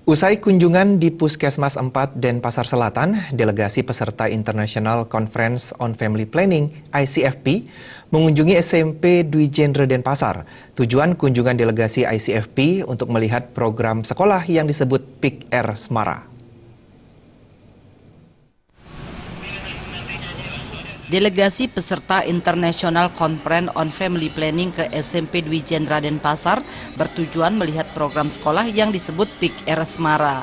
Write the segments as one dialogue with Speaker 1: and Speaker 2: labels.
Speaker 1: Usai kunjungan di Puskesmas 4 Denpasar Selatan, delegasi peserta International Conference on Family Planning (ICFP) mengunjungi SMP Dwi Jendra Denpasar. Tujuan kunjungan delegasi ICFP untuk melihat program sekolah yang disebut PIK-R Semara.
Speaker 2: Delegasi peserta International Conference on Family Planning ke SMP Dwi Jendra Denpasar bertujuan melihat program sekolah yang disebut PIK-R Semara.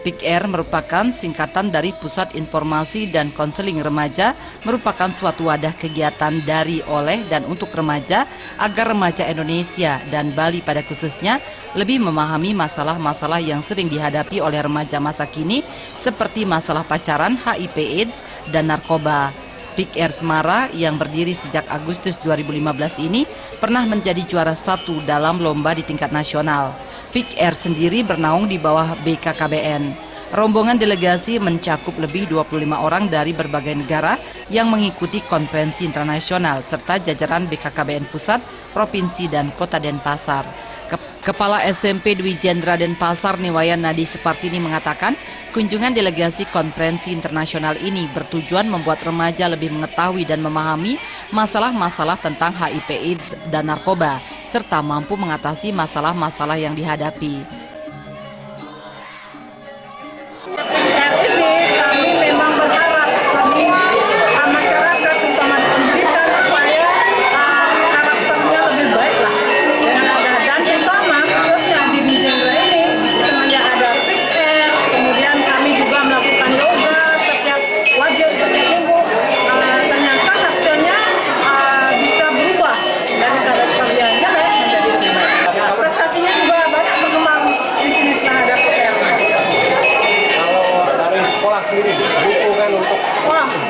Speaker 2: PIK-R merupakan singkatan dari Pusat Informasi dan Konseling Remaja, merupakan suatu wadah kegiatan dari, oleh, dan untuk remaja agar remaja Indonesia dan Bali pada khususnya lebih memahami masalah-masalah yang sering dihadapi oleh remaja masa kini seperti masalah pacaran, HIV/AIDS, dan narkoba. PIK-R Semara yang berdiri sejak Agustus 2015 ini pernah menjadi juara 1 dalam lomba di tingkat nasional. PIK-R sendiri bernaung di bawah BKKBN. Rombongan delegasi mencakup lebih 25 orang dari berbagai negara yang mengikuti konferensi internasional serta jajaran BKKBN Pusat, Provinsi, dan Kota Denpasar. Kepala SMP Dwi Jendra Denpasar Niwayan Nadi Supartini mengatakan, kunjungan delegasi konferensi internasional ini bertujuan membuat remaja lebih mengetahui dan memahami masalah-masalah tentang HIV/AIDS dan narkoba, serta mampu mengatasi masalah-masalah yang dihadapi.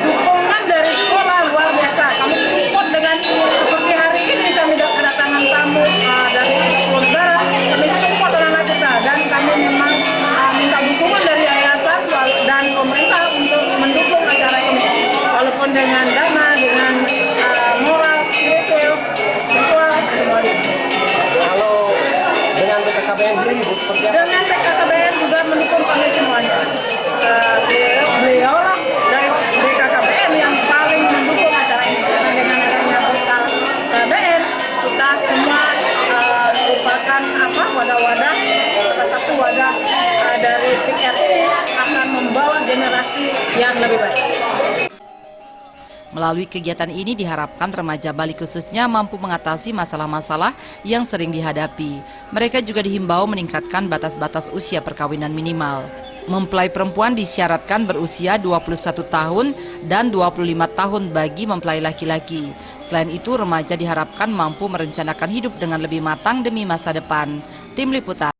Speaker 3: Dukungan dari sekolah luar biasa. Kami support dengan seperti hari ini kami kedatangan tamu dari luar negara. Kami support anak-anak kita dan kami memang minta dukungan dari yayasan dan pemerintah untuk mendukung acara ini. Walaupun dengan dana, dengan moral, spiritual, semua itu.
Speaker 4: Kalau dengan BKKBN sendiri,
Speaker 3: dengan BKKBN juga mendukung kami semuanya. Beliau lah dari BKKBN yang paling mendukung acara ini. Karena dengan adanya BKKBN kita semua merupakan wadah-wadah, salah satu wadah dari PIK-R ini akan membawa generasi yang lebih baik.
Speaker 2: Melalui kegiatan ini diharapkan remaja Bali khususnya mampu mengatasi masalah-masalah yang sering dihadapi. Mereka juga dihimbau meningkatkan batas-batas usia perkawinan minimal. Mempelai perempuan disyaratkan berusia 21 tahun dan 25 tahun bagi mempelai laki-laki. Selain itu, remaja diharapkan mampu merencanakan hidup dengan lebih matang demi masa depan. Tim Liputan.